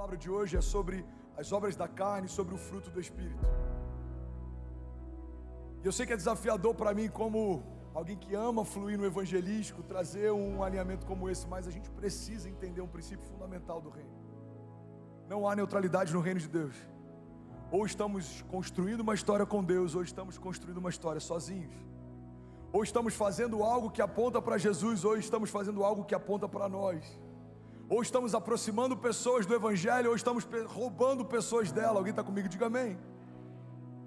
palavra de hoje é sobre as obras da carne, sobre o fruto do Espírito. E eu sei que é desafiador para mim, como alguém que ama fluir no evangelístico, trazer um alinhamento como esse, mas a gente precisa entender um princípio fundamental do reino. Não há neutralidade no reino de Deus. Ou estamos construindo uma história com Deus, ou estamos construindo uma história sozinhos. Ou estamos fazendo algo que aponta para Jesus, ou estamos fazendo algo que aponta para nós. Ou estamos aproximando pessoas do evangelho, ou estamos roubando pessoas dela. Alguém está comigo? Diga amém.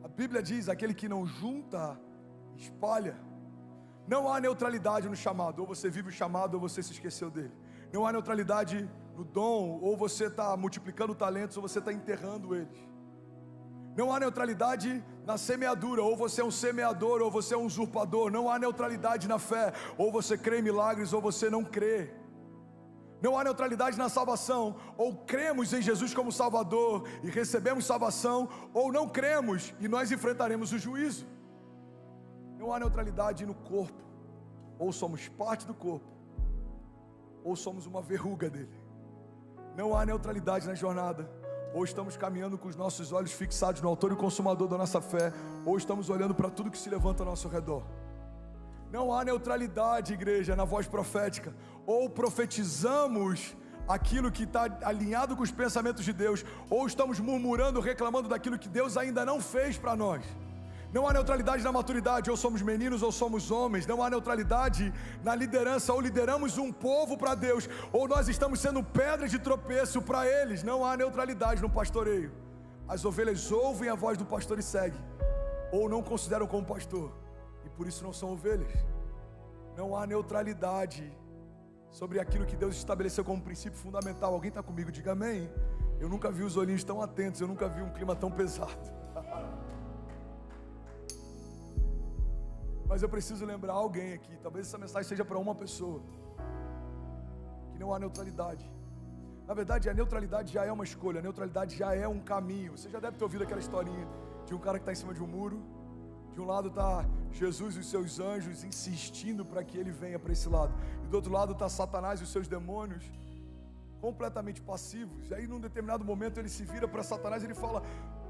A Bíblia diz: aquele que não junta, espalha. Não há neutralidade no chamado. Ou você vive o chamado, ou você se esqueceu dele. Não há neutralidade no dom. Ou você está multiplicando talentos, ou você está enterrando eles. Não há neutralidade na semeadura. Ou você é um semeador, ou você é um usurpador. Não há neutralidade na fé. Ou você crê em milagres, ou você não crê. Não há neutralidade na salvação. Ou cremos em Jesus como Salvador e recebemos salvação, ou não cremos e nós enfrentaremos o juízo. Não há neutralidade no corpo. Ou somos parte do corpo, ou somos uma verruga dele. Não há neutralidade na jornada. Ou estamos caminhando com os nossos olhos fixados no autor e consumador da nossa fé, ou estamos olhando para tudo que se levanta ao nosso redor. Não há neutralidade, igreja, na voz profética. Ou profetizamos aquilo que está alinhado com os pensamentos de Deus, ou estamos murmurando, reclamando daquilo que Deus ainda não fez para nós. Não há neutralidade na maturidade. Ou somos meninos ou somos homens. Não há neutralidade na liderança. Ou lideramos um povo para Deus, ou nós estamos sendo pedra de tropeço para eles. Não há neutralidade no pastoreio. As ovelhas ouvem a voz do pastor e seguem, ou não consideram como pastor, e por isso não são ovelhas. Não há neutralidade sobre aquilo que Deus estabeleceu como princípio fundamental. Alguém está comigo? Diga amém. Eu nunca vi os olhinhos tão atentos. Eu nunca vi um clima tão pesado. Mas eu preciso lembrar alguém aqui, talvez essa mensagem seja para uma pessoa, que não há neutralidade. Na verdade, a neutralidade já é uma escolha, a neutralidade já é um caminho. Você já deve ter ouvido aquela historinha de um cara que está em cima de um muro. De um lado está Jesus e os seus anjos insistindo para que ele venha para esse lado, e do outro lado está Satanás e os seus demônios completamente passivos. E aí num determinado momento ele se vira para Satanás e ele fala: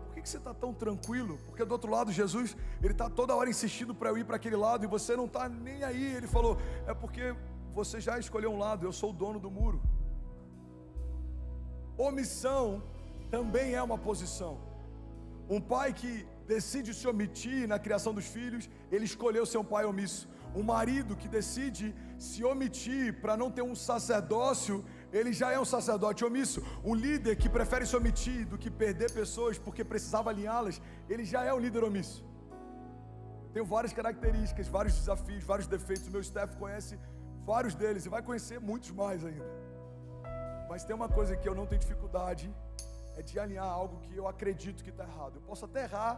por que você está tão tranquilo? Porque do outro lado Jesus, ele está toda hora insistindo para eu ir para aquele lado, e você não está nem aí. Ele falou: é porque você já escolheu um lado, eu sou o dono do muro. Omissão também é uma posição. Um pai que decide se omitir na criação dos filhos, ele escolheu ser um pai omisso. Um marido que decide se omitir para não ter um sacerdócio, ele já é um sacerdote omisso. Um líder que prefere se omitir do que perder pessoas porque precisava alinhá-las, ele já é um líder omisso. Tenho várias características, vários desafios, vários defeitos. O meu staff conhece vários deles e vai conhecer muitos mais ainda. Mas tem uma coisa que eu não tenho dificuldade, é de alinhar algo que eu acredito que está errado. Eu posso até errar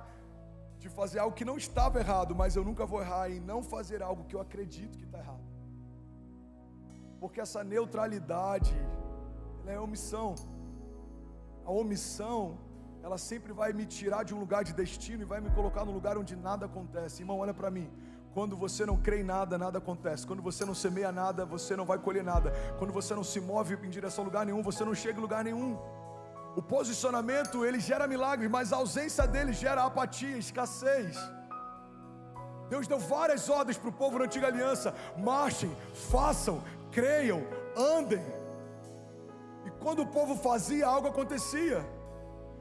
de fazer algo que não estava errado, mas eu nunca vou errar em não fazer algo que eu acredito que está errado. Porque essa neutralidade, ela é omissão. A omissão, ela sempre vai me tirar de um lugar de destino e vai me colocar num lugar onde nada acontece. Irmão, olha para mim. Quando você não crê em nada, nada acontece. Quando você não semeia nada, você não vai colher nada. Quando você não se move em direção a lugar nenhum, você não chega em lugar nenhum. O posicionamento, ele gera milagres, mas a ausência dele gera apatia, escassez. Deus deu várias ordens para o povo na antiga aliança: marchem, façam, creiam, andem. E quando o povo fazia, algo acontecia.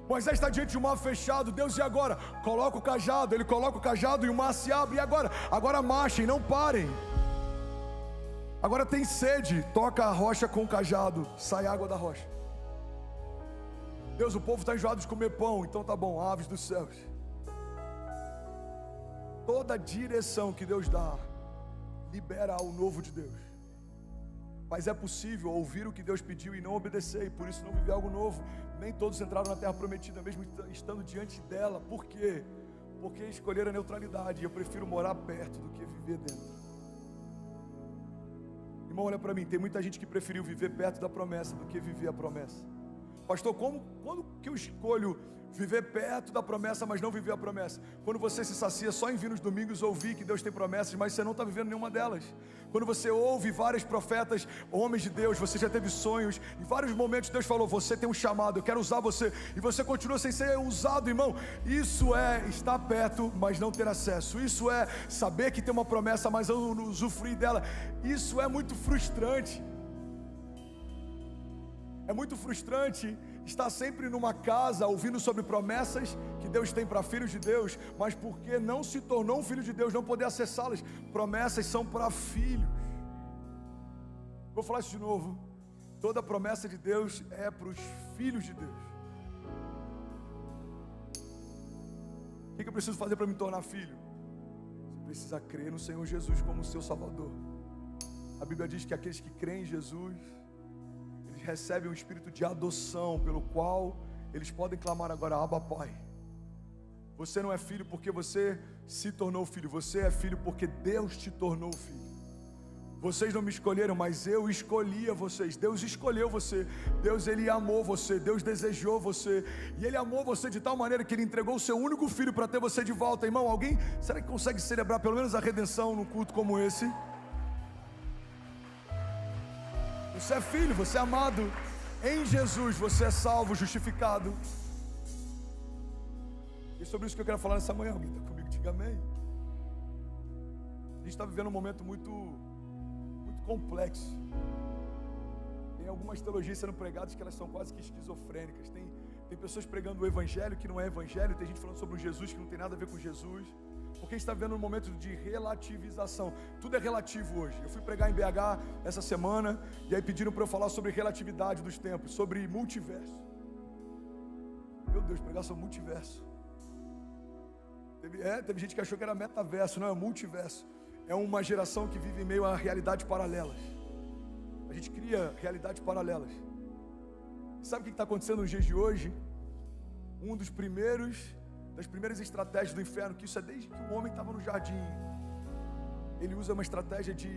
Moisés está diante de um mar fechado. Deus: e agora? Coloca o cajado. Ele coloca o cajado e o mar se abre. E agora? Agora marchem, não parem. Agora tem sede. Toca a rocha com o cajado, sai água da rocha. Deus, o povo está enjoado de comer pão. Então tá bom, aves dos céus. Toda direção que Deus dá libera o novo de Deus. Mas é possível ouvir o que Deus pediu e não obedecer, e por isso não viver algo novo. Nem todos entraram na terra prometida, mesmo estando diante dela. Por quê? Porque escolheram a neutralidade. E eu prefiro morar perto do que viver dentro. Irmão, olha para mim. Tem muita gente que preferiu viver perto da promessa do que viver a promessa. Pastor, quando que eu escolho viver perto da promessa, mas não viver a promessa? Quando você se sacia só em vir nos domingos ouvir que Deus tem promessas, mas você não está vivendo nenhuma delas. Quando você ouve vários profetas, homens de Deus, você já teve sonhos, em vários momentos Deus falou, você tem um chamado, eu quero usar você, e você continua sem ser usado, irmão. Isso é estar perto, mas não ter acesso. Isso é saber que tem uma promessa, mas não usufruir dela. Isso é muito frustrante. É muito frustrante estar sempre numa casa ouvindo sobre promessas que Deus tem para filhos de Deus, mas porque não se tornou um filho de Deus, não poder acessá-las. Promessas são para filhos. Vou falar isso de novo. Toda promessa de Deus é para os filhos de Deus. O que eu preciso fazer para me tornar filho? Você precisa crer no Senhor Jesus como seu Salvador. A Bíblia diz que aqueles que creem em Jesus, eles recebem um espírito de adoção, pelo qual eles podem clamar agora, Abba, Pai. Você não é filho porque você se tornou filho, você é filho porque Deus te tornou filho. Vocês não me escolheram, mas eu escolhi a vocês. Deus escolheu você. Deus, Ele amou você. Deus desejou você. E Ele amou você de tal maneira que Ele entregou o seu único filho para ter você de volta. Irmão, alguém, será que consegue celebrar pelo menos a redenção num culto como esse? Você é filho, você é amado. Em Jesus você é salvo, justificado. E sobre isso que eu quero falar nessa manhã. Alguém está comigo? Diga amém. A gente está vivendo um momento muito complexo. Tem algumas teologias sendo pregadas que elas são quase que esquizofrênicas. Tem pessoas pregando o evangelho que não é evangelho. Tem gente falando sobre um Jesus que não tem nada a ver com Jesus. Porque a gente está vivendo um momento de relativização. Tudo é relativo hoje. Eu fui pregar em BH essa semana, e aí pediram para eu falar sobre relatividade dos tempos, sobre multiverso. Meu Deus, pregar sobre multiverso. Teve gente que achou que era metaverso, não, é multiverso. É uma geração que vive em meio a realidades paralelas. A gente cria realidades paralelas. E sabe o que está acontecendo nos dias de hoje? Das primeiras estratégias do inferno, que isso é desde que o homem estava no jardim. Ele usa uma estratégia de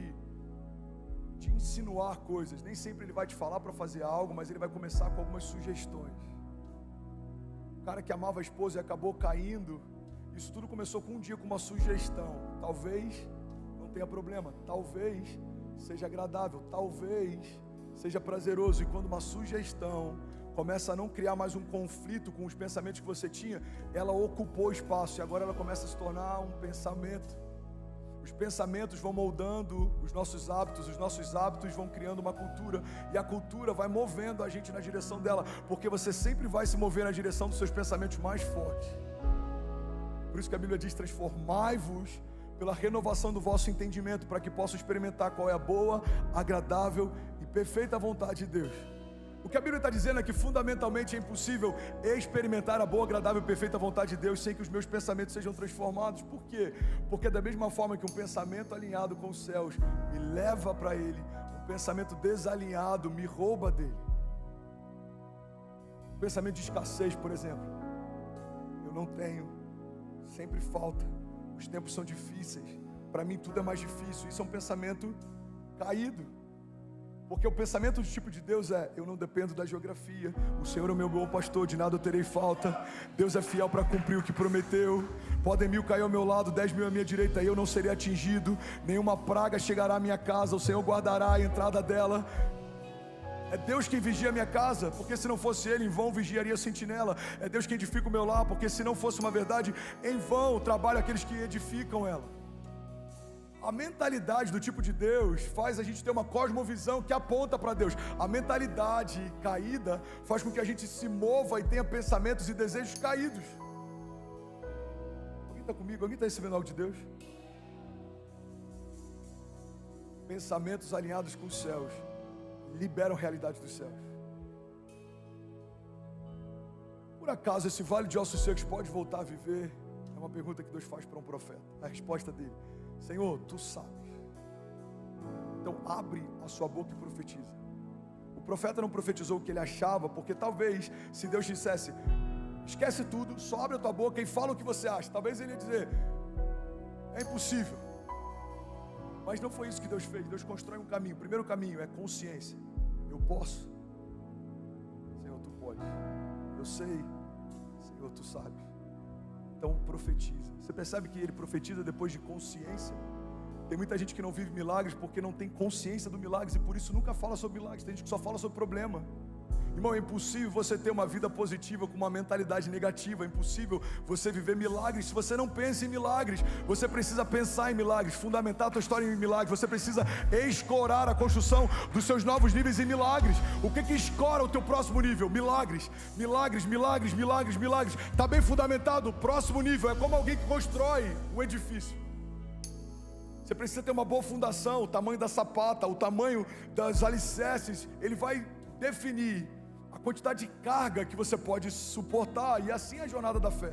insinuar coisas. Nem sempre ele vai te falar para fazer algo, mas ele vai começar com algumas sugestões. O cara que amava a esposa e acabou caindo, isso tudo começou com um dia com uma sugestão. Talvez não tenha problema, talvez seja agradável, talvez seja prazeroso. E quando uma sugestão começa a não criar mais um conflito com os pensamentos que você tinha, ela ocupou espaço e agora ela começa a se tornar um pensamento. Os pensamentos vão moldando os nossos hábitos vão criando uma cultura, e a cultura vai movendo a gente na direção dela, porque você sempre vai se mover na direção dos seus pensamentos mais fortes. Por isso que a Bíblia diz, transformai-vos pela renovação do vosso entendimento, para que possam experimentar qual é a boa, agradável e perfeita vontade de Deus. O que a Bíblia está dizendo é que fundamentalmente é impossível experimentar a boa, agradável e perfeita vontade de Deus sem que os meus pensamentos sejam transformados. Por quê? Porque da mesma forma que um pensamento alinhado com os céus me leva para Ele, um pensamento desalinhado me rouba dele. Um pensamento de escassez, por exemplo. Eu não tenho, sempre falta, os tempos são difíceis, para mim tudo é mais difícil. Isso é um pensamento caído. Porque o pensamento do tipo de Deus é: eu não dependo da geografia, o Senhor é o meu bom pastor, de nada eu terei falta, Deus é fiel para cumprir o que prometeu. Podem 1000 cair ao meu lado, 10.000 à minha direita, e eu não serei atingido. Nenhuma praga chegará à minha casa, o Senhor guardará a entrada dela. É Deus quem vigia a minha casa, porque se não fosse Ele, em vão vigiaria a sentinela. É Deus quem edifica o meu lar, porque se não fosse uma verdade, em vão trabalham aqueles que edificam ela. A mentalidade do tipo de Deus faz a gente ter uma cosmovisão que aponta para Deus. A mentalidade caída faz com que a gente se mova e tenha pensamentos e desejos caídos. Alguém está comigo? Alguém está recebendo algo de Deus? Pensamentos alinhados com os céus liberam a realidade dos céus. Por acaso esse vale de ossos secos pode voltar a viver? É uma pergunta que Deus faz para um profeta. A resposta dele: Senhor, Tu sabes. Então abre a sua boca e profetiza. O profeta não profetizou o que ele achava, porque talvez, se Deus dissesse: esquece tudo, só abre a tua boca e fala o que você acha, talvez ele ia dizer: é impossível. Mas não foi isso que Deus fez. Deus constrói um caminho. O primeiro caminho é consciência. Eu posso. Senhor, Tu pode. pode. Eu sei, Senhor, Tu sabes. Então profetiza. Você percebe que ele profetiza depois de consciência? Tem muita gente que não vive milagres porque não tem consciência do milagre e por isso nunca fala sobre milagres. Tem gente que só fala sobre problema. Irmão, é impossível você ter uma vida positiva com uma mentalidade negativa. É impossível você viver milagres se você não pensa em milagres. Você precisa pensar em milagres, fundamentar a tua história em milagres. Você precisa escorar a construção dos seus novos níveis em milagres. O que escora o teu próximo nível? Milagres, milagres, milagres, milagres, milagres. Está bem fundamentado? O próximo nível é como alguém que constrói um edifício. Você precisa ter uma boa fundação. O tamanho da sapata, o tamanho das alicerces, ele vai definir a quantidade de carga que você pode suportar, e assim é a jornada da fé.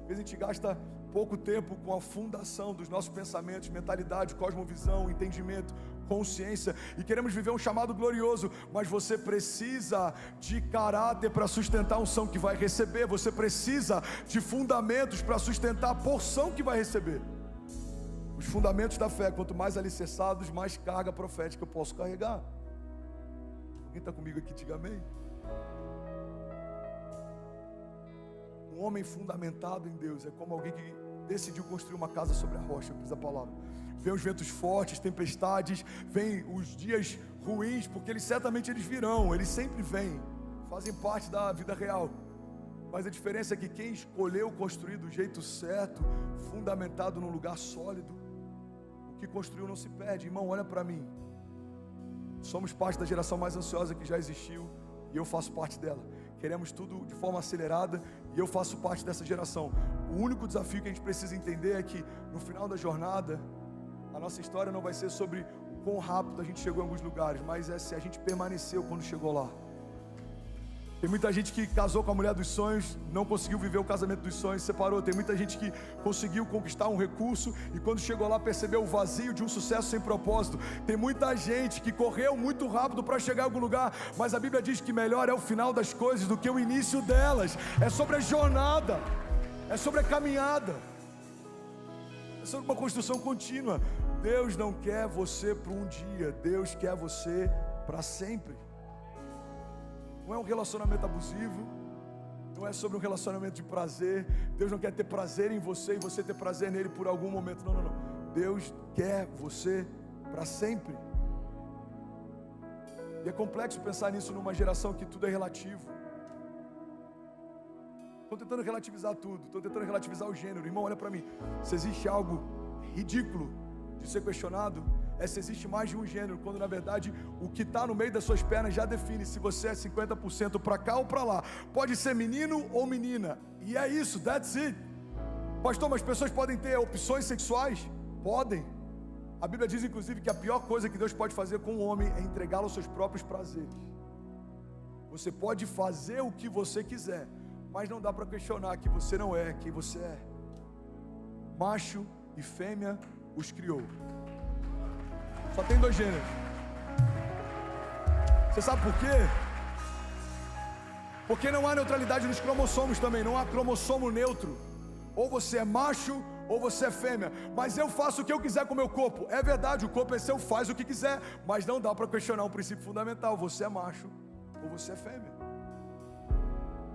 Às vezes a gente gasta pouco tempo com a fundação dos nossos pensamentos, mentalidade, cosmovisão, entendimento, consciência, e queremos viver um chamado glorioso, mas você precisa de caráter para sustentar a unção que vai receber, você precisa de fundamentos para sustentar a porção que vai receber. Os fundamentos da fé, quanto mais alicerçados, mais carga profética eu posso carregar. Quem está comigo aqui, diga amém. Um homem fundamentado em Deus é como alguém que decidiu construir uma casa sobre a rocha, diz a palavra. Vem os ventos fortes, tempestades, vem os dias ruins, porque certamente eles virão, eles sempre vêm, fazem parte da vida real. Mas a diferença é que quem escolheu construir do jeito certo, fundamentado num lugar sólido, o que construiu não se perde. Irmão, olha para mim. Somos parte da geração mais ansiosa que já existiu, e eu faço parte dela. Queremos tudo de forma acelerada, e eu faço parte dessa geração. O único desafio que a gente precisa entender é que no final da jornada, a nossa história não vai ser sobre o quão rápido a gente chegou em alguns lugares, mas é se a gente permaneceu quando chegou lá. Tem muita gente que casou com a mulher dos sonhos, não conseguiu viver o casamento dos sonhos, separou. Tem muita gente que conseguiu conquistar um recurso e quando chegou lá percebeu o vazio de um sucesso sem propósito. Tem muita gente que correu muito rápido para chegar em algum lugar, mas a Bíblia diz que melhor é o final das coisas do que o início delas. É sobre a jornada, é sobre a caminhada, é sobre uma construção contínua. Deus não quer você para um dia, Deus quer você para sempre. Não é um relacionamento abusivo, não é sobre um relacionamento de prazer. Deus não quer ter prazer em você e você ter prazer nele por algum momento. Não, não, não. Deus quer você para sempre. E é complexo pensar nisso numa geração que tudo é relativo. Estou tentando relativizar tudo, estou tentando relativizar o gênero. Irmão, olha para mim. Se existe algo ridículo de ser questionado, é se existe mais de um gênero, quando na verdade o que está no meio das suas pernas já define se você é 50% para cá ou para lá. Pode ser menino ou menina, e é isso, that's it. Pastor, mas pessoas podem ter opções sexuais? Podem. A Bíblia diz inclusive que a pior coisa que Deus pode fazer com o homem é entregá-lo aos seus próprios prazeres. Você pode fazer o que você quiser, mas não dá para questionar que você não é quem você é. Macho e fêmea os criou. Só tem dois gêneros. Você sabe por quê? Porque não há neutralidade nos cromossomos também. Não há cromossomo neutro. Ou você é macho ou você é fêmea. Mas eu faço o que eu quiser com o meu corpo. É verdade, o corpo é seu, faz o que quiser. Mas não dá para questionar um princípio fundamental. Você é macho ou você é fêmea.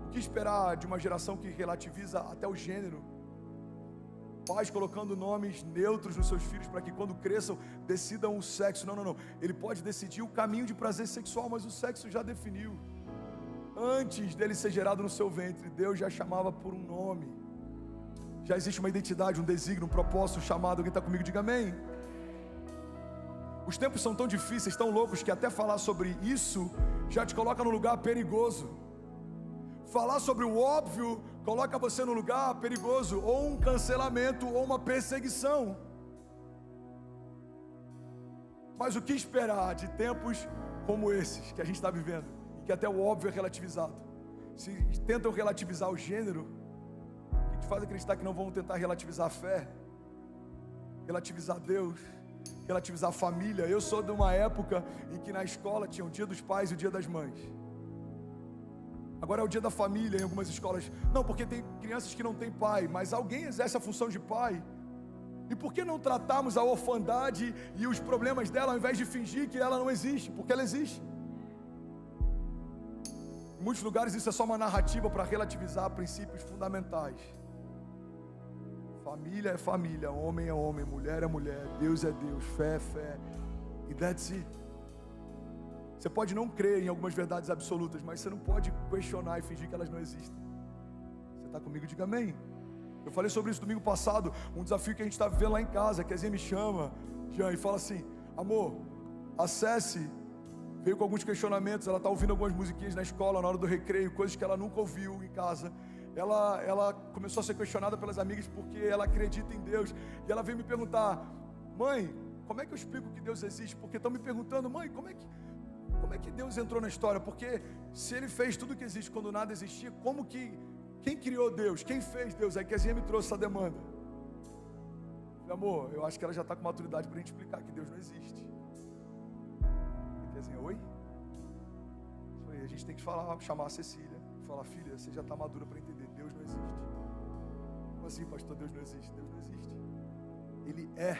O que esperar de uma geração que relativiza até o gênero? Pais colocando nomes neutros nos seus filhos para que quando cresçam decidam o sexo. Não, não, não. Ele pode decidir o caminho de prazer sexual, mas o sexo já definiu. Antes dele ser gerado no seu ventre, Deus já chamava por um nome. Já existe uma identidade, um desígnio, um propósito, um chamado. Alguém está comigo? Diga amém. Os tempos são tão difíceis, tão loucos, que até falar sobre isso já te coloca num lugar perigoso. Falar sobre o óbvio coloca você num lugar perigoso, ou um cancelamento, ou uma perseguição. Mas o que esperar de tempos como esses que a gente está vivendo, em que até o óbvio é relativizado? Se tentam relativizar o gênero, o que te faz acreditar que não vão tentar relativizar a fé, relativizar Deus, relativizar a família? Eu sou de uma época em que na escola tinha o dia dos pais e o dia das mães. Agora é o dia da família em algumas escolas. Não, porque tem crianças que não têm pai, mas alguém exerce a função de pai. E por que não tratarmos a orfandade e os problemas dela ao invés de fingir que ela não existe? Porque ela existe. Em muitos lugares isso é só uma narrativa para relativizar princípios fundamentais. Família é família, homem é homem, mulher é mulher, Deus é Deus, fé é fé. E that's it. Você pode não crer em algumas verdades absolutas, mas você não pode questionar e fingir que elas não existem. Você está comigo? Diga amém. Eu falei sobre isso domingo passado, um desafio que a gente está vivendo lá em casa, que a Zinha me chama, Jean, e fala assim: amor, acesse. Veio com alguns questionamentos, ela está ouvindo algumas musiquinhas na escola, na hora do recreio, coisas que ela nunca ouviu em casa. Ela começou a ser questionada pelas amigas porque ela acredita em Deus. E ela veio me perguntar: mãe, como é que eu explico que Deus existe? Porque estão me perguntando: mãe, como é que Deus entrou na história? Porque se Ele fez tudo que existe quando nada existia, quem criou Deus? Quem fez Deus? Aí que a Zinha me trouxe essa demanda. Eu falei: amor, eu acho que ela já está com maturidade para a gente explicar que Deus não existe. Oi? Eu falei: a gente tem que chamar a Cecília e falar: filha, você já está madura para entender, Deus não existe. Como assim, pastor? Deus não existe? Deus não existe. Ele é.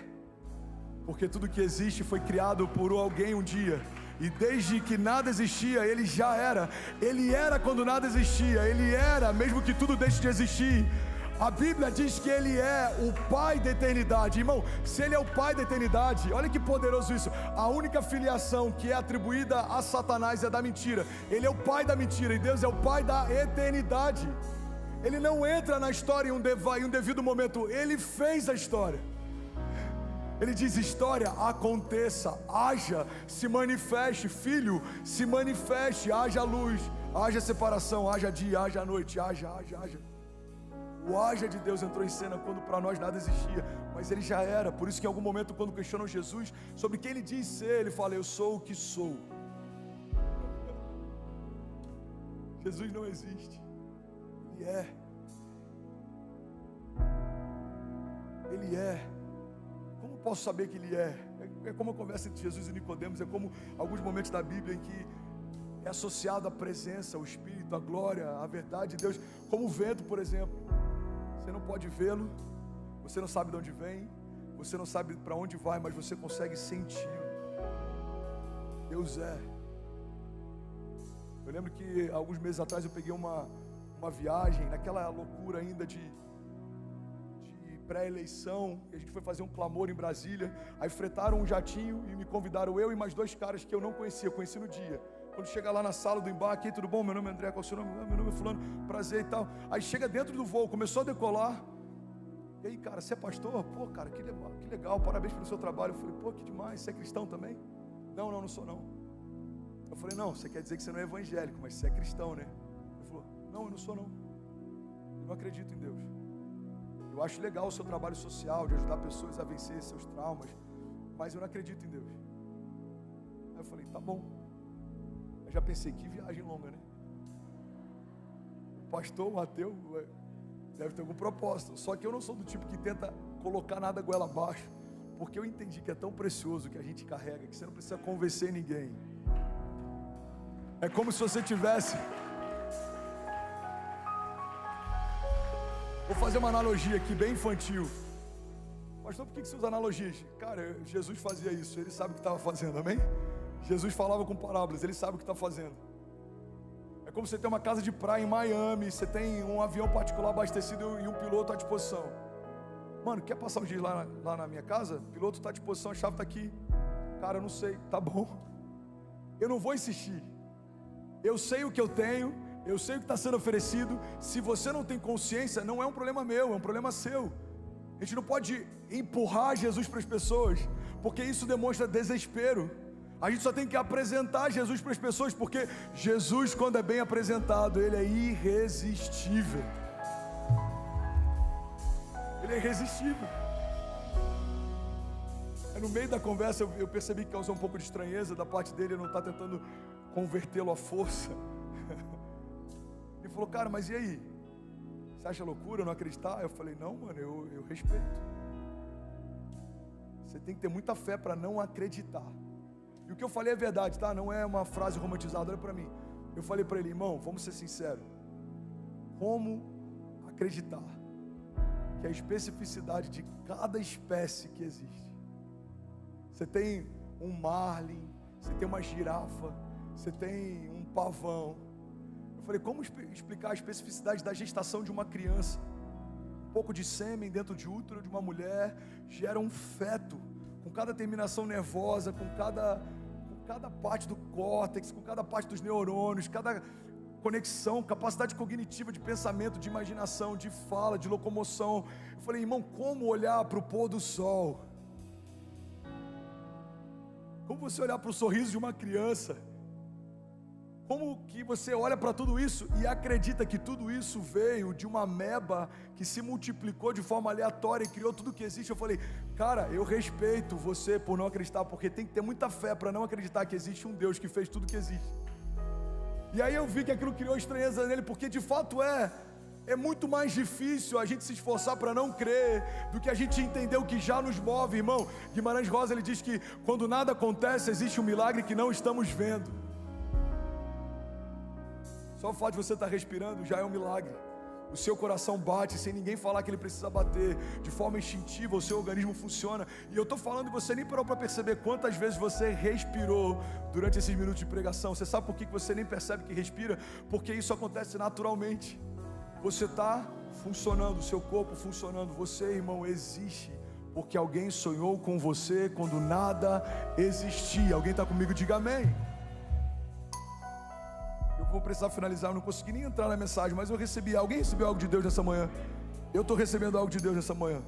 Porque tudo que existe foi criado por alguém um dia. E desde que nada existia, Ele já era. Ele era quando nada existia. Ele era, mesmo que tudo deixe de existir. A Bíblia diz que Ele é o Pai da eternidade. Irmão, se Ele é o Pai da eternidade, olha que poderoso isso. A única filiação que é atribuída a Satanás é da mentira. Ele é o pai da mentira e Deus é o Pai da eternidade. Ele não entra na história em um devido momento. Ele fez a história. Ele diz: história, aconteça, haja, se manifeste, filho, se manifeste, haja luz, haja separação, haja dia, haja noite, haja. O haja de Deus entrou em cena quando para nós nada existia, mas Ele já era. Por isso que em algum momento, quando questionam Jesus sobre quem Ele diz ser, Ele fala: eu sou o que sou. Jesus não existe. Ele é. Ele é. Como posso saber que Ele é? É como a conversa entre Jesus e Nicodemos. É como alguns momentos da Bíblia em que é associado a presença, o Espírito, a glória, a verdade de Deus. Como o vento, por exemplo. Você não pode vê-lo, você não sabe de onde vem, você não sabe para onde vai, mas você consegue senti-lo. Deus é. Eu lembro que alguns meses atrás eu peguei uma viagem, naquela loucura ainda de pré-eleição, e a gente foi fazer um clamor em Brasília. Aí fretaram um jatinho e me convidaram, eu e mais 2 caras que eu não conhecia, conheci no dia. Quando chega lá na sala do embarque: ei, tudo bom? Meu nome é André, qual é o seu nome? Meu nome é fulano, prazer e tal. Aí chega dentro do voo, começou a decolar. E aí, cara, você é pastor? Pô, cara, que legal, parabéns pelo seu trabalho. Eu falei: pô, que demais, você é cristão também? Não sou não. Eu falei: não, você quer dizer que você não é evangélico, mas você é cristão, né? Ele falou: não, eu não sou não. Eu não acredito em Deus. Eu acho legal o seu trabalho social, de ajudar pessoas a vencer seus traumas, mas eu não acredito em Deus. Aí eu falei: tá bom. Eu já pensei, que viagem longa, né? O pastor, o ateu, deve ter algum propósito. Só que eu não sou do tipo que tenta colocar nada goela abaixo, porque eu entendi que é tão precioso o que a gente carrega, que você não precisa convencer ninguém. É como se você tivesse... Vou fazer uma analogia aqui bem infantil. Pastor, por que você usa analogias? Cara, Jesus fazia isso, Ele sabe o que estava fazendo, amém? Jesus falava com parábolas, Ele sabe o que está fazendo. É como você ter uma casa de praia em Miami, você tem um avião particular abastecido e um piloto à disposição. Mano, quer passar um dia lá na minha casa? O piloto está à disposição, a chave está aqui. Cara, eu não sei, tá bom. Eu não vou insistir. Eu sei o que eu tenho, eu sei o que está sendo oferecido. Se você não tem consciência, não é um problema meu, é um problema seu. A gente não pode empurrar Jesus para as pessoas, porque isso demonstra desespero. A gente só tem que apresentar Jesus para as pessoas, porque Jesus, quando é bem apresentado, Ele é irresistível. Ele é irresistível. No meio da conversa eu percebi que causou um pouco de estranheza da parte dele. Ele não está tentando convertê-lo à força. Ele falou: cara, mas e aí? Você acha loucura eu não acreditar? Eu falei: não, mano, eu respeito. Você tem que ter muita fé para não acreditar. E o que eu falei é verdade, tá? Não é uma frase romantizada, olha para mim. Eu falei para ele: irmão, vamos ser sinceros. Como acreditar que a especificidade de cada espécie que existe. Você tem um marlin, você tem uma girafa, você tem um pavão. falei, como explicar a especificidade da gestação de uma criança? Um pouco de sêmen dentro de útero de uma mulher gera um feto, com cada terminação nervosa, com cada parte do córtex, com cada parte dos neurônios, cada conexão, capacidade cognitiva de pensamento, de imaginação, de fala, de locomoção. Eu falei, irmão, como olhar para o pôr do sol? Como você olhar para o sorriso de uma criança? Como que você olha para tudo isso e acredita que tudo isso veio de uma ameba que se multiplicou de forma aleatória e criou tudo que existe? Eu falei, cara, eu respeito você por não acreditar, porque tem que ter muita fé para não acreditar que existe um Deus que fez tudo que existe. E aí eu vi que aquilo criou estranheza nele, porque de fato é muito mais difícil a gente se esforçar para não crer do que a gente entender o que já nos move, irmão. Guimarães Rosa, ele diz que quando nada acontece, existe um milagre que não estamos vendo. Só o fato de você estar respirando já é um milagre. O seu coração bate sem ninguém falar que ele precisa bater. De forma instintiva, o seu organismo funciona. E eu estou falando e você nem parou para perceber quantas vezes você respirou durante esses minutos de pregação. Você sabe por que você nem percebe que respira? Porque isso acontece naturalmente. Você está funcionando, o seu corpo funcionando. Você, irmão, existe porque alguém sonhou com você quando nada existia. Alguém está comigo? Diga amém. Vou precisar finalizar, eu não consegui nem entrar na mensagem, mas eu recebi. Alguém recebeu algo de Deus nessa manhã? Eu estou recebendo algo de Deus nessa manhã.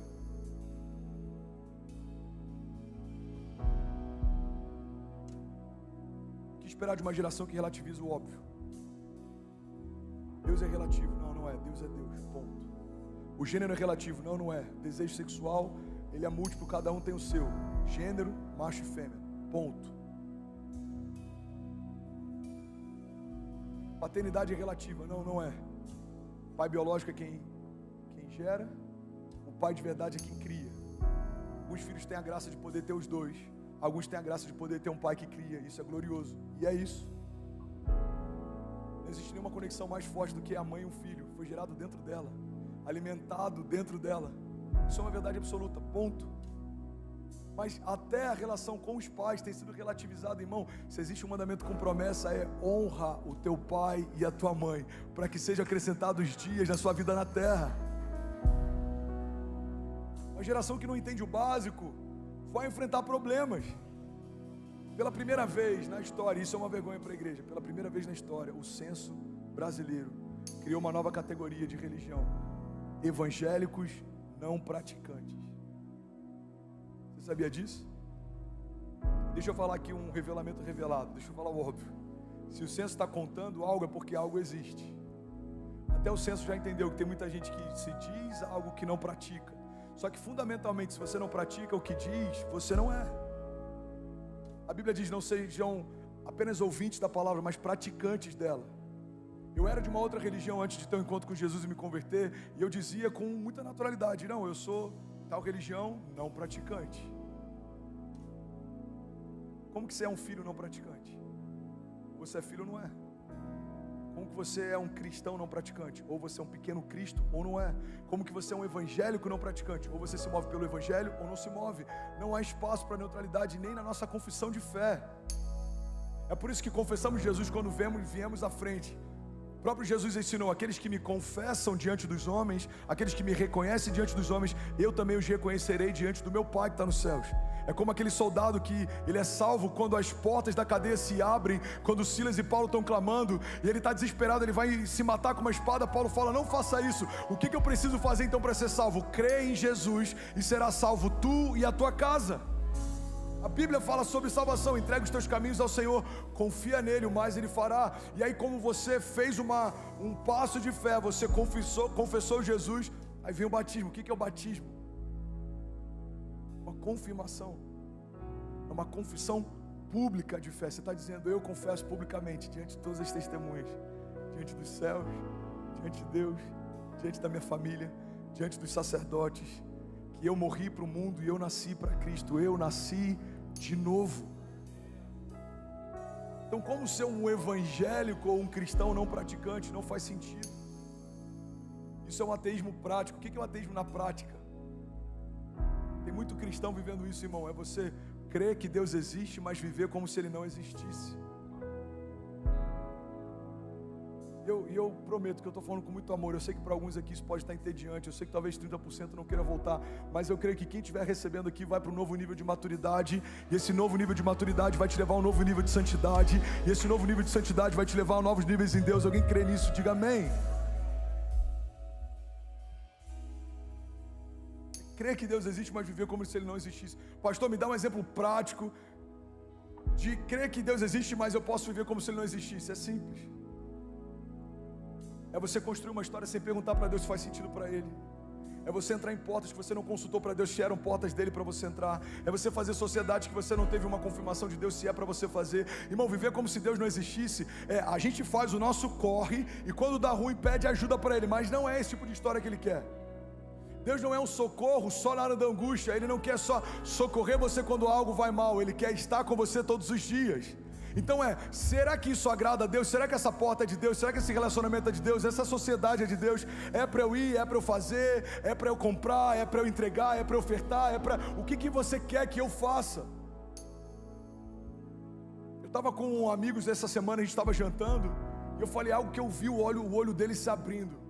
O que esperar de uma geração que relativiza o óbvio? Deus é relativo. Não é. Deus é Deus, ponto. O gênero é relativo. Não é. Desejo sexual, ele é múltiplo, cada um tem o seu. Gênero, macho e fêmea, ponto. Paternidade é relativa, não é. O pai biológico é quem gera, o pai de verdade é quem cria. Alguns filhos têm a graça de poder ter os dois, alguns têm a graça de poder ter um pai que cria, isso é glorioso, e é isso. Não existe nenhuma conexão mais forte do que a mãe e um filho, foi gerado dentro dela, alimentado dentro dela, isso é uma verdade absoluta, ponto. Mas até a relação com os pais tem sido relativizada, irmão. Se existe um mandamento com promessa, é honra o teu pai e a tua mãe, para que sejam acrescentados dias na sua vida na terra. Uma geração que não entende o básico vai enfrentar problemas. Pela primeira vez na história, isso é uma vergonha para a igreja, pela primeira vez na história, o censo brasileiro criou uma nova categoria de religião: evangélicos não praticantes. Você sabia disso? Deixa eu falar aqui um revelamento revelado. Deixa eu falar o óbvio. Se o censo está contando algo, é porque algo existe. Até o censo já entendeu que tem muita gente que se diz algo que não pratica. Só que fundamentalmente, se você não pratica o que diz, você não é. A Bíblia diz, não sejam apenas ouvintes da palavra, mas praticantes dela. Eu era de uma outra religião antes de ter um encontro com Jesus e me converter, e eu dizia com muita naturalidade, não, eu sou tal religião não praticante. Como que você é um filho não praticante? Você é filho ou não é? Como que você é um cristão não praticante? Ou você é um pequeno Cristo ou não é? Como que você é um evangélico não praticante? Ou você se move pelo evangelho ou não se move? Não há espaço para neutralidade nem na nossa confissão de fé. É por isso que confessamos Jesus quando viemos à frente. O próprio Jesus ensinou, aqueles que me confessam diante dos homens, aqueles que me reconhecem diante dos homens, eu também os reconhecerei diante do meu Pai que está nos céus. É como aquele soldado que ele é salvo quando as portas da cadeia se abrem, quando Silas e Paulo estão clamando, e ele está desesperado, ele vai se matar com uma espada. Paulo fala, não faça isso. O que eu preciso fazer então para ser salvo? Crê em Jesus e será salvo tu e a tua casa. A Bíblia fala sobre salvação, entrega os teus caminhos ao Senhor, confia nele, o mais ele fará. E aí como você fez um passo de fé, você confessou Jesus, aí vem o batismo. O que é o batismo? Uma confirmação, é uma confissão pública de fé. Você está dizendo, eu confesso publicamente, diante de todas as testemunhas, diante dos céus, diante de Deus, diante da minha família, diante dos sacerdotes, que eu morri para o mundo e eu nasci para Cristo, eu nasci de novo. Então como ser um evangélico ou um cristão não praticante não faz sentido. Isso é um ateísmo prático. O que é um ateísmo na prática? Tem muito cristão vivendo isso, irmão. É você crer que Deus existe, mas viver como se Ele não existisse. E eu prometo que eu estou falando com muito amor. Eu sei que para alguns aqui isso pode estar entediante. Eu sei que talvez 30% não queira voltar. Mas eu creio que quem estiver recebendo aqui vai para um novo nível de maturidade. E esse novo nível de maturidade vai te levar a um novo nível de santidade. E esse novo nível de santidade vai te levar a novos níveis em Deus. Alguém crê nisso? Diga amém. Crer que Deus existe, mas viver como se Ele não existisse. Pastor, me dá um exemplo prático de crer que Deus existe, mas eu posso viver como se Ele não existisse. É simples. É você construir uma história sem perguntar para Deus se faz sentido para Ele. É você entrar em portas que você não consultou para Deus se eram portas dele para você entrar. É você fazer sociedade que você não teve uma confirmação de Deus se é para você fazer. Irmão, viver como se Deus não existisse, a gente faz o nosso corre e quando dá ruim pede ajuda para Ele, mas não é esse tipo de história que Ele quer. Deus não é um socorro só na hora da angústia. Ele não quer só socorrer você quando algo vai mal. Ele quer estar com você todos os dias. Então será que isso agrada a Deus? Será que essa porta é de Deus? Será que esse relacionamento é de Deus? Essa sociedade é de Deus? É para eu ir? É para eu fazer? É para eu comprar? É para eu entregar? É para eu ofertar? O que você quer que eu faça? Eu estava com amigos essa semana, a gente estava jantando, e eu falei algo que eu vi o olho dele se abrindo.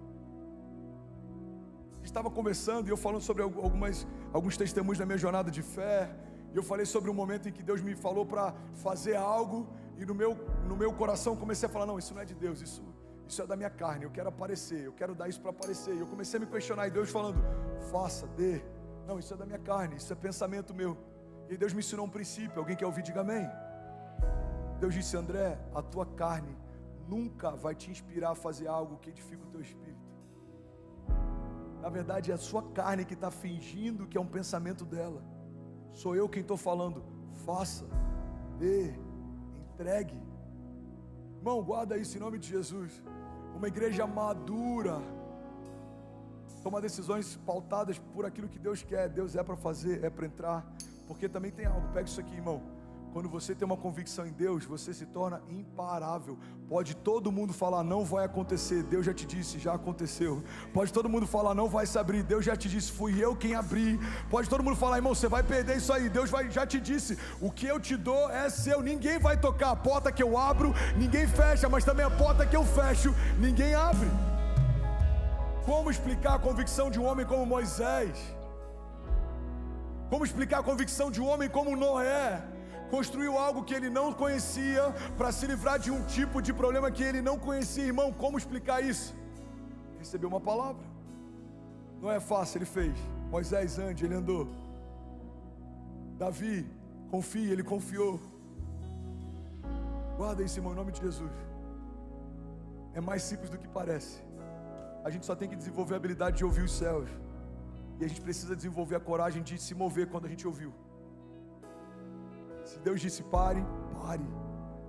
A gente estava conversando e eu falando sobre alguns testemunhos da minha jornada de fé. E eu falei sobre um momento em que Deus me falou para fazer algo, e no meu coração comecei a falar, não, isso não é de Deus, isso é da minha carne, eu quero aparecer, eu quero dar isso para aparecer. E eu comecei a me questionar, e Deus falando, faça, dê. Não, isso é da minha carne, isso é pensamento meu. E Deus me ensinou um princípio. Alguém quer ouvir? Diga amém. Deus disse, André, a tua carne nunca vai te inspirar a fazer algo que edifica o teu espírito. Na verdade é a sua carne que está fingindo que é um pensamento dela. Sou eu quem estou falando, faça, dê, entregue. Irmão, guarda isso em nome de Jesus. Uma igreja madura toma decisões pautadas por aquilo que Deus quer. Deus é para fazer, é para entrar. Porque também tem algo, pega isso aqui, irmão. Quando você tem uma convicção em Deus, você se torna imparável. Pode todo mundo falar, não vai acontecer, Deus já te disse, já aconteceu. Pode todo mundo falar, não vai se abrir, Deus já te disse, fui eu quem abri. Pode todo mundo falar, irmão, você vai perder isso aí, Deus já te disse, o que eu te dou é seu, ninguém vai tocar. A porta que eu abro, ninguém fecha, mas também a porta que eu fecho, ninguém abre. Como explicar a convicção de um homem como Moisés? Como explicar a convicção de um homem como Noé? Construiu algo que ele não conhecia para se livrar de um tipo de problema que ele não conhecia. Irmão, como explicar isso? Recebeu uma palavra. Não é fácil, ele fez. Moisés, ande, ele andou. Davi, confie, ele confiou. Guarda isso, irmão, em nome de Jesus. É mais simples do que parece. A gente só tem que desenvolver a habilidade de ouvir os céus. E a gente precisa desenvolver a coragem de se mover quando a gente ouviu. Se Deus disse pare, pare.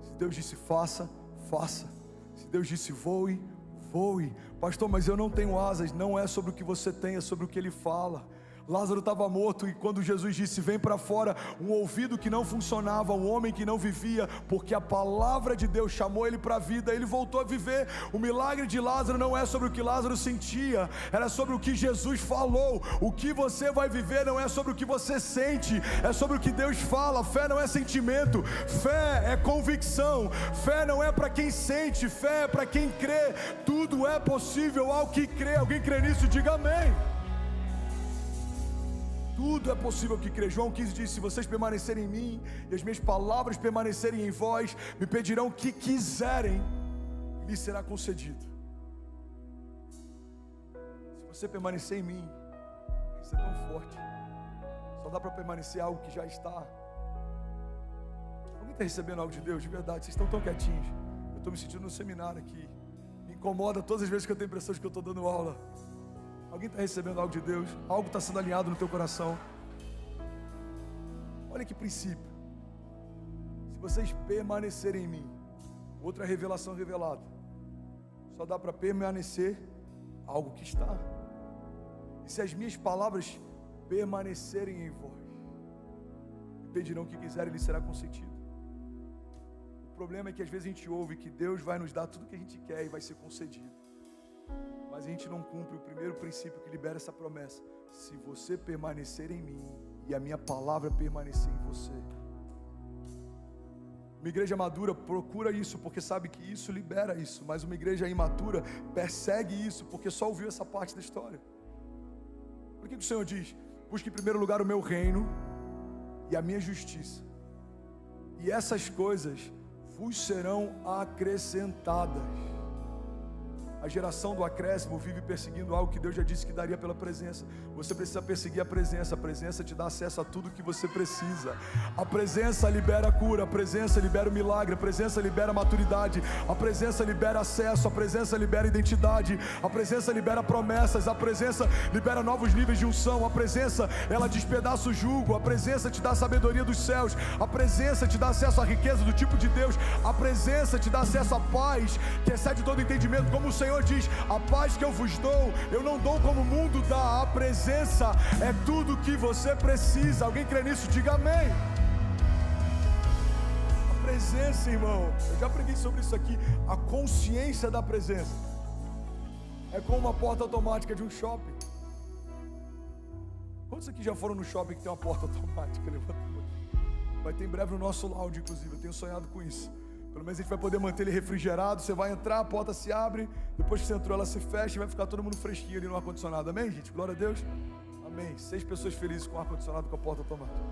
Se Deus disse faça, faça. Se Deus disse voe, voe. Pastor, mas eu não tenho asas. Não é sobre o que você tem, é sobre o que Ele fala. Lázaro estava morto e quando Jesus disse vem para fora, um ouvido que não funcionava, um homem que não vivia, porque a palavra de Deus chamou ele para a vida, ele voltou a viver. O milagre de Lázaro não é sobre o que Lázaro sentia, era sobre o que Jesus falou. O que você vai viver não é sobre o que você sente, é sobre o que Deus fala. Fé não é sentimento, fé é convicção. Fé não é para quem sente, fé é para quem crê. Tudo é possível ao que crê. Alguém crê nisso? Diga amém. Tudo é possível que crê. João 15 diz, se vocês permanecerem em mim e as minhas palavras permanecerem em vós, me pedirão o que quiserem e lhes será concedido. Se você permanecer em mim, isso é tão forte, só dá para permanecer algo que já está. Alguém está recebendo algo de Deus? De verdade, vocês estão tão quietinhos. Eu estou me sentindo no seminário aqui. Me incomoda todas as vezes que eu tenho a impressão de que eu estou dando aula. Alguém está recebendo algo de Deus? Algo está sendo alinhado no teu coração? Olha que princípio. Se vocês permanecerem em mim, outra revelação revelada, só dá para permanecer algo que está. E se as minhas palavras permanecerem em vós, me pedirão o que quiserem e lhes será concedido. O problema é que às vezes a gente ouve que Deus vai nos dar tudo o que a gente quer e vai ser concedido. Mas a gente não cumpre o primeiro princípio que libera essa promessa. Se você permanecer em mim e a minha palavra permanecer em você. Uma igreja madura procura isso, porque sabe que isso libera isso. Mas uma igreja imatura persegue isso, porque só ouviu essa parte da história. Por que o Senhor diz? Busque em primeiro lugar o meu reino e a minha justiça, e essas coisas vos serão acrescentadas. A geração do acréscimo vive perseguindo algo que Deus já disse que daria pela presença. Você precisa perseguir a presença te dá acesso a tudo que você precisa. A presença libera a cura, a presença libera o milagre, a presença libera a maturidade, a presença libera acesso, a presença libera identidade, a presença libera promessas, a presença libera novos níveis de unção, a presença, ela despedaça o jugo, a presença te dá a sabedoria dos céus, a presença te dá acesso à riqueza do tipo de Deus, a presença te dá acesso à paz, que excede todo entendimento, como o Senhor diz, a paz que eu vos dou, eu não dou como o mundo dá. A presença é tudo que você precisa. Alguém crê nisso? Diga amém. A presença, irmão, eu já preguei sobre isso aqui. A consciência da presença é como uma porta automática de um shopping. Quantos aqui já foram no shopping que tem uma porta automática? Levanta a mão. Vai ter em breve no nosso lounge, inclusive, eu tenho sonhado com isso. Pelo menos a gente vai poder manter ele refrigerado. Você vai entrar, a porta se abre, depois que você entrou ela se fecha e vai ficar todo mundo fresquinho ali no ar-condicionado. Amém, gente? Glória a Deus. Amém. 6 pessoas felizes com o ar-condicionado com a porta automática.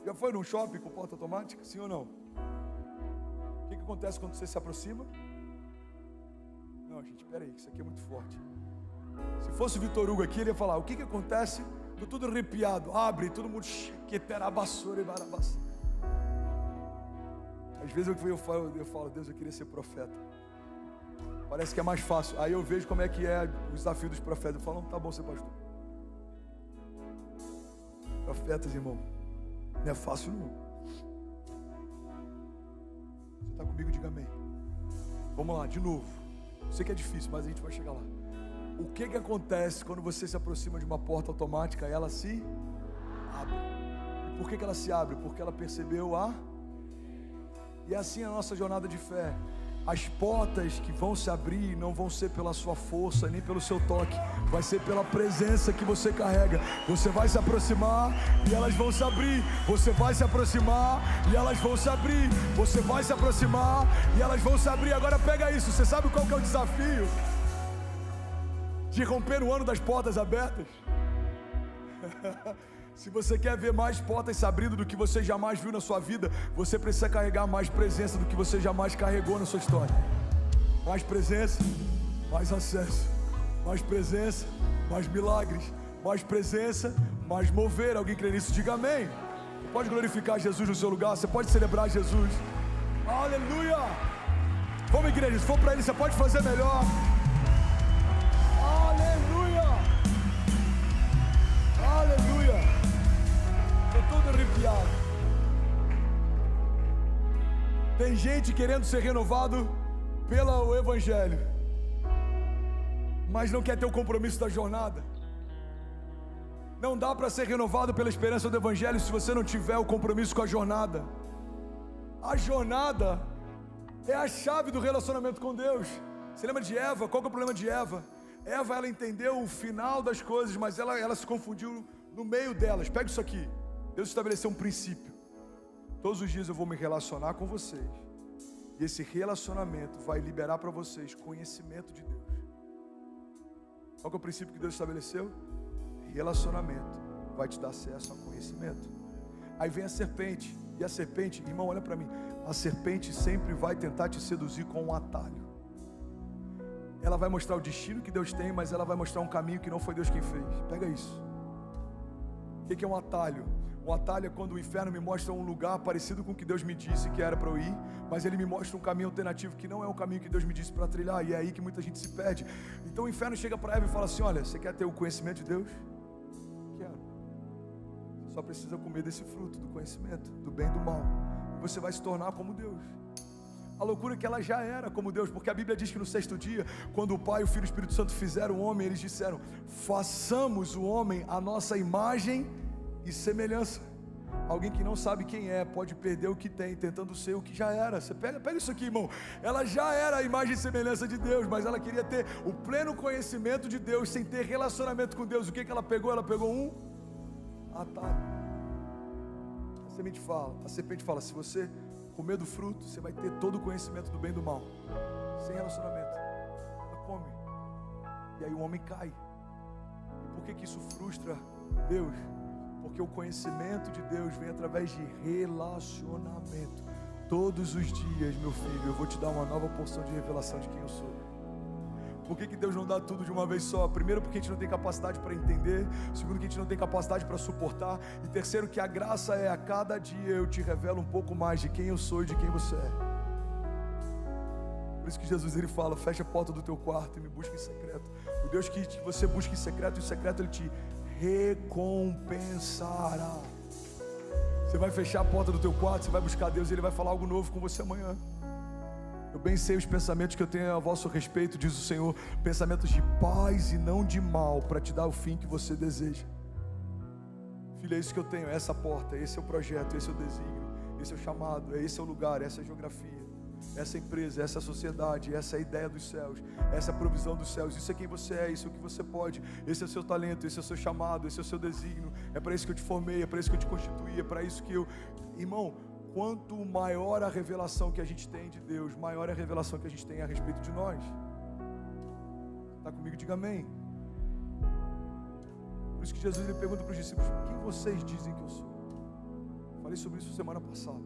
Já foi num shopping com porta automática? Sim ou não? O que acontece quando você se aproxima? Não, gente, peraí, isso aqui é muito forte. Se fosse o Vitor Hugo aqui, ele ia falar: o que acontece? Estou tudo arrepiado, abre, todo mundo que terabassura e barabassura. Às vezes eu falo, Deus, eu queria ser profeta. Parece que é mais fácil. Aí eu vejo como é que é o desafio dos profetas. Eu falo, não, tá bom ser pastor. Profetas, irmão, não é fácil não. Você está comigo, diga amém. Vamos lá, de novo. Sei que é difícil, mas a gente vai chegar lá. O que acontece quando você se aproxima de uma porta automática e ela se abre? E por que ela se abre? Porque ela percebeu E é assim a nossa jornada de fé. As portas que vão se abrir não vão ser pela sua força, nem pelo seu toque. Vai ser pela presença que você carrega. Você vai se aproximar e elas vão se abrir. Você vai se aproximar e elas vão se abrir. Você vai se aproximar e elas vão se abrir. Agora pega isso. Você sabe qual que é o desafio de romper o ano das portas abertas? Se você quer ver mais portas se abrindo do que você jamais viu na sua vida, você precisa carregar mais presença do que você jamais carregou na sua história. Mais presença, mais acesso. Mais presença, mais milagres. Mais presença, mais mover. Alguém crê nisso? Diga amém. Você pode glorificar Jesus no seu lugar, você pode celebrar Jesus. Aleluia. Vamos, igreja, se for para Ele, você pode fazer melhor. Aleluia. Aleluia. Estou todo arrepiado. Tem gente querendo ser renovado pelo Evangelho, mas não quer ter o compromisso da jornada. Não dá para ser renovado pela esperança do Evangelho se você não tiver o compromisso com a jornada. A jornada é a chave do relacionamento com Deus. Você lembra de Eva? Qual que é o problema de Eva? Eva, ela entendeu o final das coisas, mas ela se confundiu no meio delas. Pega isso aqui. Deus estabeleceu um princípio. Todos os dias eu vou me relacionar com vocês, e esse relacionamento vai liberar para vocês conhecimento de Deus. Qual que é o princípio que Deus estabeleceu? Relacionamento vai te dar acesso a conhecimento. Aí vem a serpente. E a serpente, irmão, olha para mim. A serpente sempre vai tentar te seduzir com um atalho. Ela vai mostrar o destino que Deus tem, mas ela vai mostrar um caminho que não foi Deus quem fez. Pega isso. O que é um atalho? Um atalho é quando o inferno me mostra um lugar parecido com o que Deus me disse que era para eu ir, mas ele me mostra um caminho alternativo que não é o caminho que Deus me disse para trilhar, e é aí que muita gente se perde. Então o inferno chega para Eva e fala assim: olha, você quer ter o conhecimento de Deus? Quero. Você só precisa comer desse fruto do conhecimento, do bem e do mal, e você vai se tornar como Deus. A loucura é que ela já era como Deus, porque a Bíblia diz que no 6º dia, quando o Pai, o Filho e o Espírito Santo fizeram o homem, eles disseram: façamos o homem à nossa imagem e semelhança. Alguém que não sabe quem é pode perder o que tem, tentando ser o que já era. Você pega isso aqui, irmão. Ela já era a imagem e semelhança de Deus, mas ela queria ter o pleno conhecimento de Deus sem ter relacionamento com Deus. O que ela pegou? Ela pegou um atalho. A serpente fala, se você comer do fruto, você vai ter todo o conhecimento do bem e do mal. Sem relacionamento. Ela come. E aí o homem cai. E por que isso frustra Deus? Porque o conhecimento de Deus vem através de relacionamento. Todos os dias, meu filho, eu vou te dar uma nova porção de revelação de quem eu sou. Por que Deus não dá tudo de uma vez só? Primeiro, porque a gente não tem capacidade para entender. Segundo, que a gente não tem capacidade para suportar. E terceiro, que a graça é a cada dia eu te revelo um pouco mais de quem eu sou e de quem você é. Por isso que Jesus ele fala, fecha a porta do teu quarto e me busca em secreto. O Deus que você busca em secreto ele te recompensará. Você vai fechar a porta do teu quarto, você vai buscar Deus e Ele vai falar algo novo com você amanhã. Eu bem sei os pensamentos que eu tenho a vosso respeito, diz o Senhor, pensamentos de paz e não de mal, para te dar o fim que você deseja. Filho, é isso que eu tenho, é essa porta, esse é o projeto, esse é o desígnio, esse é o chamado, esse é o lugar, essa é a geografia, essa é a empresa, essa é a sociedade, essa é a ideia dos céus, essa é a provisão dos céus, isso é quem você é, isso é o que você pode, esse é o seu talento, esse é o seu chamado, esse é o seu desígnio, é para isso que eu te formei, é para isso que eu te constituí, é para isso que eu... Irmão, quanto maior a revelação que a gente tem de Deus, maior é a revelação que a gente tem a respeito de nós. Está comigo? Diga amém. Por isso que Jesus ele pergunta para os discípulos, quem vocês dizem que eu sou? Falei sobre isso semana passada.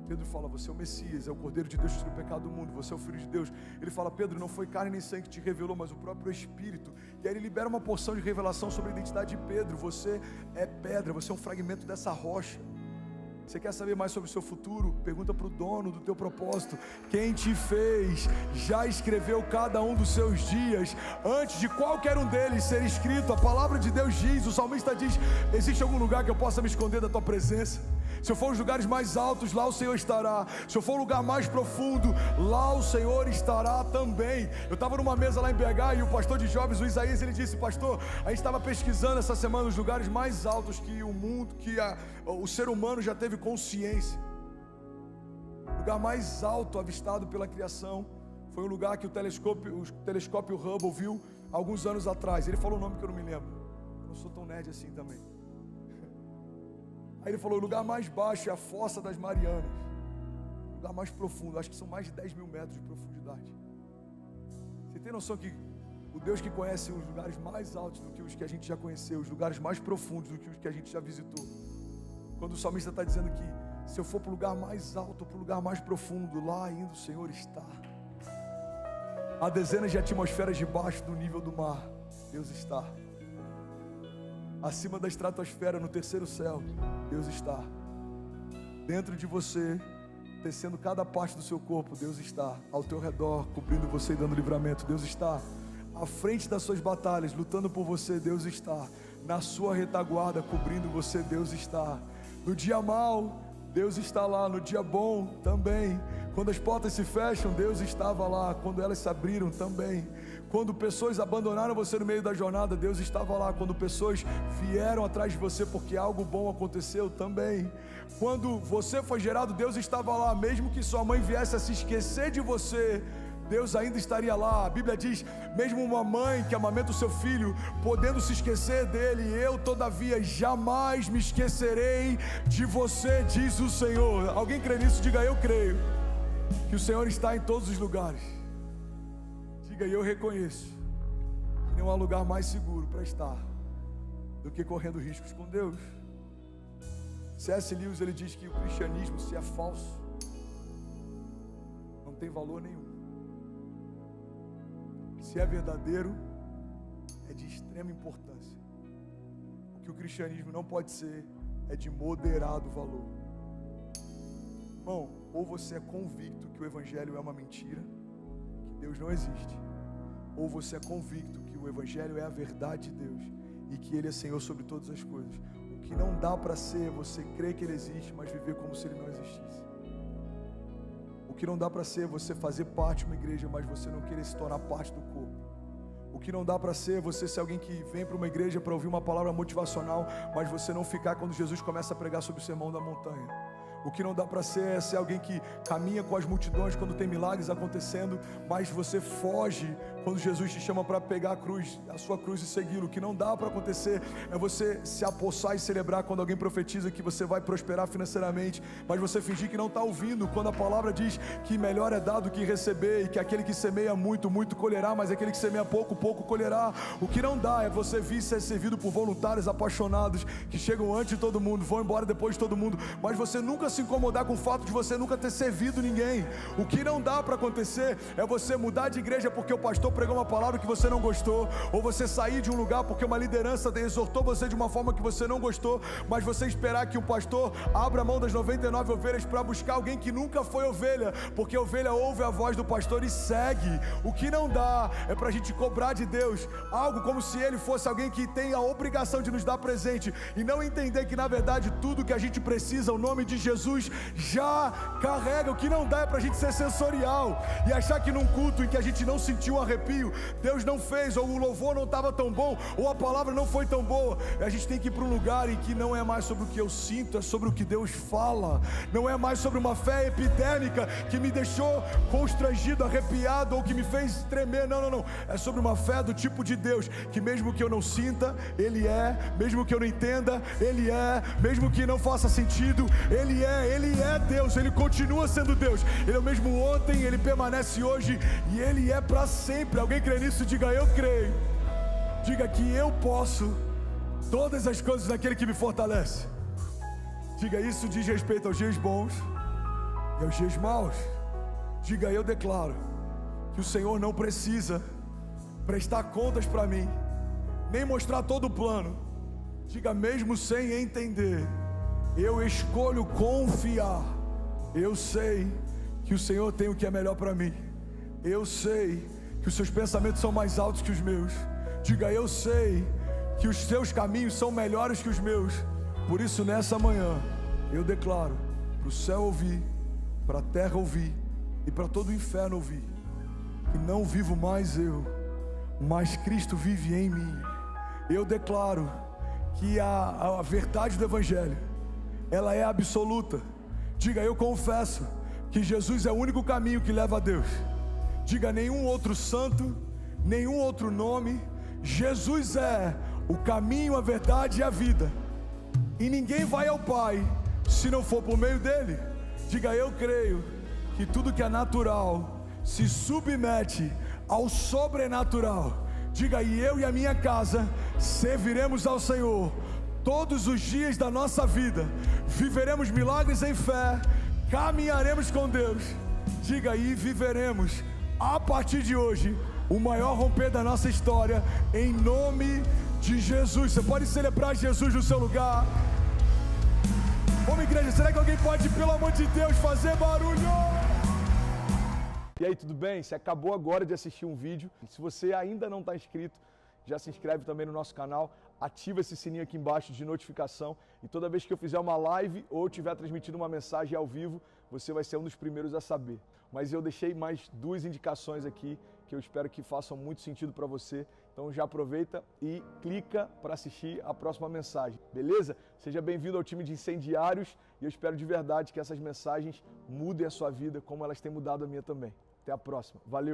Pedro fala, você é o Messias, é o Cordeiro de Deus que tira o pecado do mundo, você é o Filho de Deus. Ele fala, Pedro, não foi carne nem sangue que te revelou, mas o próprio Espírito. E aí ele libera uma porção de revelação sobre a identidade de Pedro. Você é pedra, você é um fragmento dessa rocha. Você quer saber mais sobre o seu futuro? Pergunta para o dono do teu propósito. Quem te fez já escreveu cada um dos seus dias antes de qualquer um deles ser escrito. A palavra de Deus diz, o salmista diz, existe algum lugar que eu possa me esconder da tua presença? Se eu for os lugares mais altos, lá o Senhor estará. Se eu for o lugar mais profundo, lá o Senhor estará também. Eu estava numa mesa lá em BH e o pastor de jovens, o Isaías, ele disse, pastor, a gente estava pesquisando essa semana os lugares mais altos que o mundo, o ser humano já teve consciência. O lugar mais alto avistado pela criação foi um lugar que o telescópio Hubble viu alguns anos atrás. Ele falou um nome que eu não me lembro. Eu não sou tão nerd assim também. Aí ele falou, o lugar mais baixo é a Fossa das Marianas. O lugar mais profundo, acho que são mais de 10 mil metros de profundidade. Você tem noção que o Deus que conhece os lugares mais altos do que os que a gente já conheceu, os lugares mais profundos do que os que a gente já visitou. Quando o salmista está dizendo que se eu for para o lugar mais alto, para o lugar mais profundo, lá ainda o Senhor está. Há dezenas de atmosferas debaixo do nível do mar, Deus está. Acima da estratosfera, no terceiro céu, Deus está. Dentro de você, tecendo cada parte do seu corpo, Deus está. Ao teu redor, cobrindo você e dando livramento, Deus está. À frente das suas batalhas, lutando por você, Deus está. Na sua retaguarda, cobrindo você, Deus está. No dia mau, Deus está lá. No dia bom, também. Quando as portas se fecham, Deus estava lá. Quando elas se abriram, também. Quando pessoas abandonaram você no meio da jornada, Deus estava lá. Quando pessoas vieram atrás de você porque algo bom aconteceu, também. Quando você foi gerado, Deus estava lá. Mesmo que sua mãe viesse a se esquecer de você, Deus ainda estaria lá. A Bíblia diz, mesmo uma mãe que amamenta o seu filho, podendo se esquecer dele, eu todavia jamais me esquecerei de você, diz o Senhor. Alguém crê nisso? Diga, eu creio que o Senhor está em todos os lugares. Diga, eu reconheço que não há lugar mais seguro para estar do que correndo riscos com Deus. C.S. Lewis, ele diz que o cristianismo, se é falso, não tem valor nenhum. Se é verdadeiro, é de extrema importância. O que o cristianismo não pode ser é de moderado valor. Irmão, ou você é convicto que o evangelho é uma mentira, que Deus não existe, ou você é convicto que o evangelho é a verdade de Deus e que Ele é Senhor sobre todas as coisas. O que não dá para ser, você crer que Ele existe, mas viver como se Ele não existisse. O que não dá para ser, você fazer parte de uma igreja, mas você não querer se tornar parte do corpo. O que não dá para ser, você ser alguém que vem para uma igreja para ouvir uma palavra motivacional, mas você não ficar quando Jesus começa a pregar sobre o sermão da montanha. O que não dá para ser é ser alguém que caminha com as multidões quando tem milagres acontecendo, mas você foge quando Jesus te chama para pegar a sua cruz e segui-lo. O que não dá para acontecer é você se apossar e celebrar quando alguém profetiza que você vai prosperar financeiramente, mas você fingir que não está ouvindo quando a palavra diz que melhor é dar do que receber, e que aquele que semeia muito, muito colherá, mas aquele que semeia pouco, pouco colherá. O que não dá é você vir ser servido por voluntários apaixonados que chegam antes de todo mundo, vão embora depois de todo mundo, mas você nunca se incomodar com o fato de você nunca ter servido ninguém. O que não dá para acontecer é você mudar de igreja porque o pastor pregou uma palavra que você não gostou, ou você sair de um lugar porque uma liderança exortou você de uma forma que você não gostou, mas você esperar que o pastor abra mão das 99 ovelhas para buscar alguém que nunca foi ovelha, porque a ovelha ouve a voz do pastor e segue. O que não dá é para a gente cobrar de Deus algo como se Ele fosse alguém que tem a obrigação de nos dar presente, e não entender que na verdade tudo que a gente precisa, o nome de Jesus já carrega. O que não dá é para a gente ser sensorial e achar que num culto em que a gente não sentiu um arrepio, Deus não fez, ou o louvor não estava tão bom, ou a palavra não foi tão boa. A gente tem que ir para um lugar em que não é mais sobre o que eu sinto, é sobre o que Deus fala. Não é mais sobre uma fé epidêmica que me deixou constrangido, arrepiado, ou que me fez tremer. Não. É sobre uma fé do tipo de Deus, que mesmo que eu não sinta, Ele é, mesmo que eu não entenda, Ele é, mesmo que não faça sentido, Ele é Deus, Ele continua sendo Deus. Ele é o mesmo ontem, Ele permanece hoje e Ele é para sempre. Alguém crê nisso? Diga: eu creio. Diga que eu posso todas as coisas naquele que me fortalece. Diga: isso diz respeito aos dias bons e aos dias maus. Diga: eu declaro que o Senhor não precisa prestar contas para mim, nem mostrar todo o plano. Diga: mesmo sem entender, eu escolho confiar. Eu sei que o Senhor tem o que é melhor para mim. Eu sei que os seus pensamentos são mais altos que os meus. Diga: eu sei que os seus caminhos são melhores que os meus. Por isso, nessa manhã, eu declaro para o céu ouvir, para a terra ouvir e para todo o inferno ouvir, que não vivo mais eu, mas Cristo vive em mim. Eu declaro que a verdade do Evangelho, ela é absoluta. Diga: eu confesso que Jesus é o único caminho que leva a Deus. Diga: nenhum outro santo, nenhum outro nome. Jesus é o caminho, a verdade e a vida, e ninguém vai ao Pai se não for por meio dele. Diga: eu creio que tudo que é natural se submete ao sobrenatural. Diga: e eu e a minha casa serviremos ao Senhor todos os dias da nossa vida. Viveremos milagres em fé, caminharemos com Deus. Diga: e viveremos a partir de hoje o maior romper da nossa história, em nome de Jesus. Você pode celebrar Jesus no seu lugar. Vamos, igreja, será que alguém pode, pelo amor de Deus, fazer barulho? E aí, tudo bem? Você acabou agora de assistir um vídeo. Se você ainda não está inscrito, já se inscreve também no nosso canal, ativa esse sininho aqui embaixo de notificação, e toda vez que eu fizer uma live ou estiver transmitindo uma mensagem ao vivo, você vai ser um dos primeiros a saber. Mas eu deixei mais 2 indicações aqui que eu espero que façam muito sentido para você. Então já aproveita e clica para assistir a próxima mensagem, beleza? Seja bem-vindo ao time de incendiários, e eu espero de verdade que essas mensagens mudem a sua vida como elas têm mudado a minha também. Até a próxima. Valeu!